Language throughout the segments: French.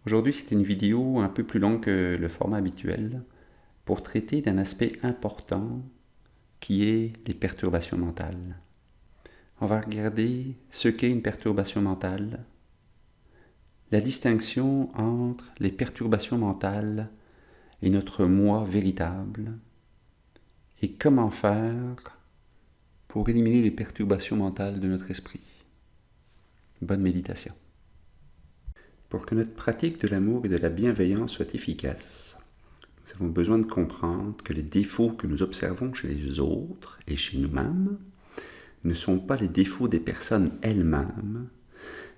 Aujourd'hui, c'est une vidéo un peu plus longue que le format habituel pour traiter d'un aspect important qui est les perturbations mentales. On va regarder ce qu'est une perturbation mentale, la distinction entre les perturbations mentales et notre moi véritable, et comment faire pour éliminer les perturbations mentales de notre esprit. Bonne méditation. Pour que notre pratique de l'amour et de la bienveillance soit efficace, nous avons besoin de comprendre que les défauts que nous observons chez les autres et chez nous-mêmes ne sont pas les défauts des personnes elles-mêmes,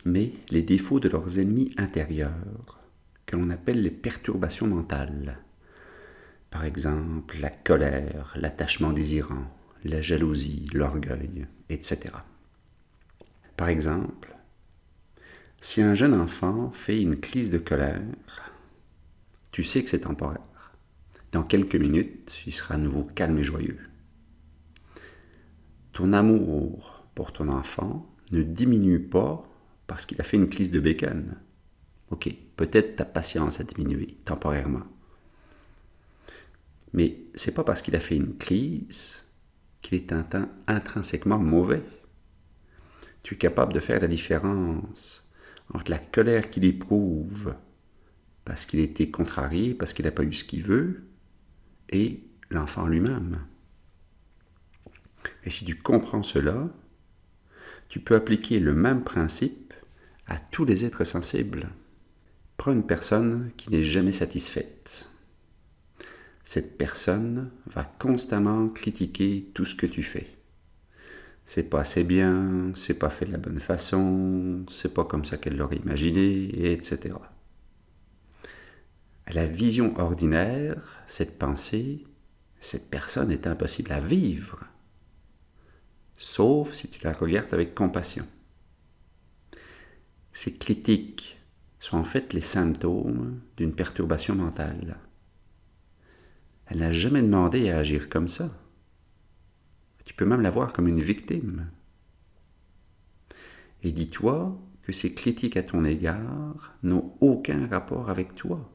mais les défauts de leurs ennemis intérieurs, que l'on appelle les perturbations mentales. Par exemple, la colère, l'attachement désirant, la jalousie, l'orgueil, etc. Par exemple, si un jeune enfant fait une crise de colère, tu sais que c'est temporaire. Dans quelques minutes, il sera à nouveau calme et joyeux. Ton amour pour ton enfant ne diminue pas parce qu'il a fait une crise de bacon. Ok, peut-être ta patience a diminué temporairement. Mais c'est pas parce qu'il a fait une crise qu'il est intrinsèquement mauvais. Tu es capable de faire la différence entre la colère qu'il éprouve parce qu'il a été contrarié, parce qu'il n'a pas eu ce qu'il veut, et l'enfant lui-même. Et si tu comprends cela, tu peux appliquer le même principe à tous les êtres sensibles. Prends une personne qui n'est jamais satisfaite. Cette personne va constamment critiquer tout ce que tu fais. C'est pas assez bien, c'est pas fait de la bonne façon, c'est pas comme ça qu'elle l'aurait imaginé, etc. À la vision ordinaire, cette pensée, cette personne est impossible à vivre, sauf si tu la regardes avec compassion. Ces critiques sont en fait les symptômes d'une perturbation mentale. Elle n'a jamais demandé à agir comme ça. Tu peux même la voir comme une victime. Et dis-toi que ces critiques à ton égard n'ont aucun rapport avec toi,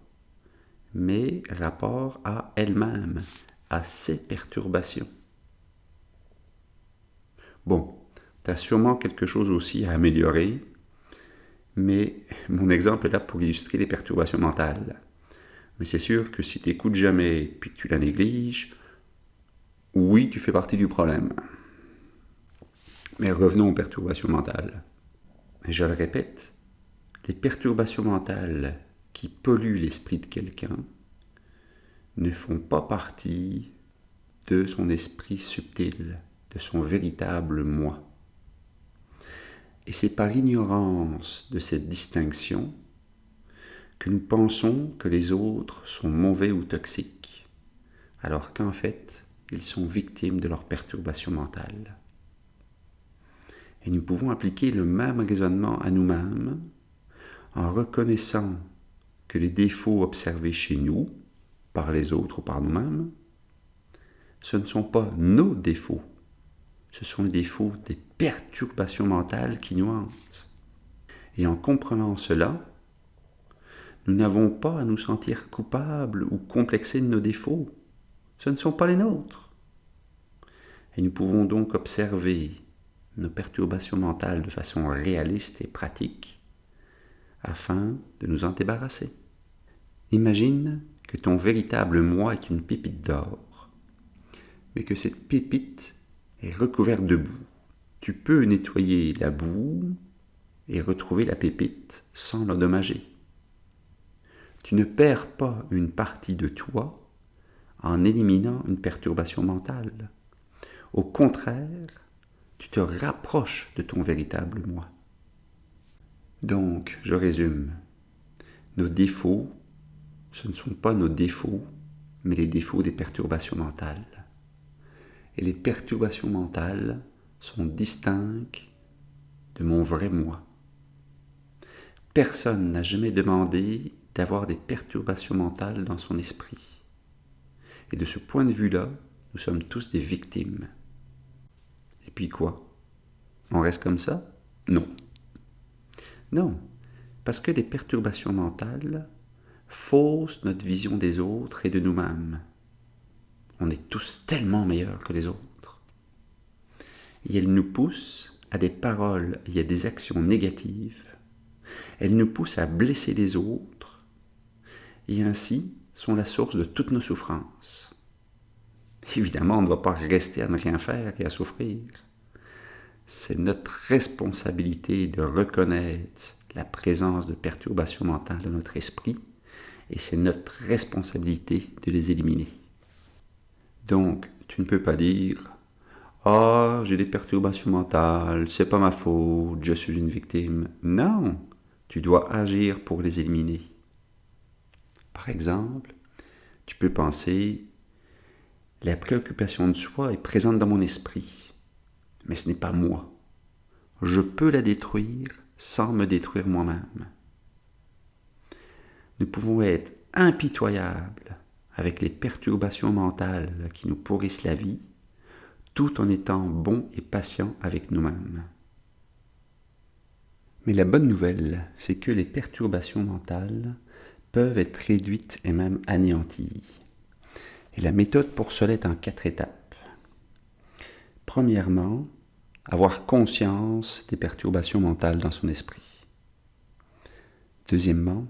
mais rapport à elle-même, à ses perturbations. Bon, tu as sûrement quelque chose aussi à améliorer, mais mon exemple est là pour illustrer les perturbations mentales. Mais c'est sûr que si tu n'écoutes jamais puis que tu la négliges, oui, tu fais partie du problème. Mais revenons aux perturbations mentales. Et je le répète, les perturbations mentales qui polluent l'esprit de quelqu'un ne font pas partie de son esprit subtil, de son véritable moi. Et c'est par ignorance de cette distinction que nous pensons que les autres sont mauvais ou toxiques, alors qu'en fait, ils sont victimes de leurs perturbations mentales. Et nous pouvons appliquer le même raisonnement à nous-mêmes en reconnaissant que les défauts observés chez nous, par les autres ou par nous-mêmes, ce ne sont pas nos défauts, ce sont les défauts des perturbations mentales qui nous hantent. Et en comprenant cela, nous n'avons pas à nous sentir coupables ou complexés de nos défauts. Ce ne sont pas les nôtres. Et nous pouvons donc observer nos perturbations mentales de façon réaliste et pratique afin de nous en débarrasser. Imagine que ton véritable moi est une pépite d'or, mais que cette pépite est recouverte de boue. Tu peux nettoyer la boue et retrouver la pépite sans l'endommager. Tu ne perds pas une partie de toi en éliminant une perturbation mentale. Au contraire, tu te rapproches de ton véritable moi. Donc, je résume. Nos défauts, ce ne sont pas nos défauts, mais les défauts des perturbations mentales. Et les perturbations mentales sont distinctes de mon vrai moi. Personne n'a jamais demandé d'avoir des perturbations mentales dans son esprit. Et de ce point de vue-là, nous sommes tous des victimes. Et puis quoi? On reste comme ça? Non. Non, Parce que les perturbations mentales faussent notre vision des autres et de nous-mêmes. On est tous tellement meilleurs que les autres. Et elles nous poussent à des paroles et à des actions négatives. Elles nous poussent à blesser les autres et ainsi sont la source de toutes nos souffrances. Évidemment, on ne va pas rester à ne rien faire et à souffrir. C'est notre responsabilité de reconnaître la présence de perturbations mentales dans notre esprit et c'est notre responsabilité de les éliminer. Donc, tu ne peux pas dire « Ah, j'ai des perturbations mentales, c'est pas ma faute, je suis une victime. » Non, tu dois agir pour les éliminer. Par exemple, tu peux penser « La préoccupation de soi est présente dans mon esprit, mais ce n'est pas moi. Je peux la détruire sans me détruire moi-même. » Nous pouvons être impitoyables avec les perturbations mentales qui nous pourrissent la vie, tout en étant bons et patients avec nous-mêmes. Mais la bonne nouvelle, c'est que les perturbations mentales peuvent être réduites et même anéanties. Et la méthode pour cela est en 4 étapes. Premièrement, avoir conscience des perturbations mentales dans son esprit. Deuxièmement,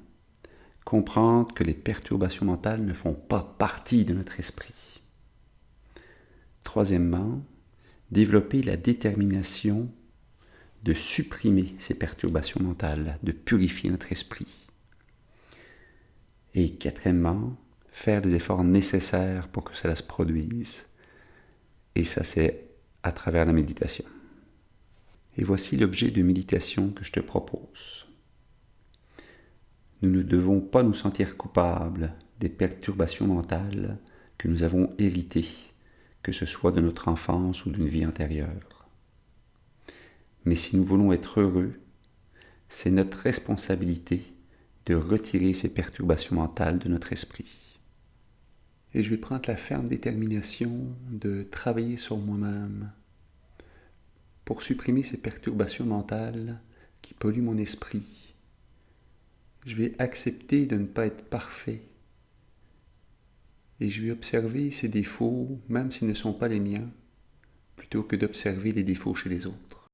comprendre que les perturbations mentales ne font pas partie de notre esprit. Troisièmement, développer la détermination de supprimer ces perturbations mentales, de purifier notre esprit. Et quatrièmement, faire les efforts nécessaires pour que cela se produise. Et ça, c'est à travers la méditation. Et voici l'objet de méditation que je te propose. Nous ne devons pas nous sentir coupables des perturbations mentales que nous avons héritées, que ce soit de notre enfance ou d'une vie antérieure. Mais si nous voulons être heureux, c'est notre responsabilité de retirer ces perturbations mentales de notre esprit. Et je vais prendre la ferme détermination de travailler sur moi-même pour supprimer ces perturbations mentales qui polluent mon esprit. Je vais accepter de ne pas être parfait et je vais observer ces défauts, même s'ils ne sont pas les miens, plutôt que d'observer les défauts chez les autres.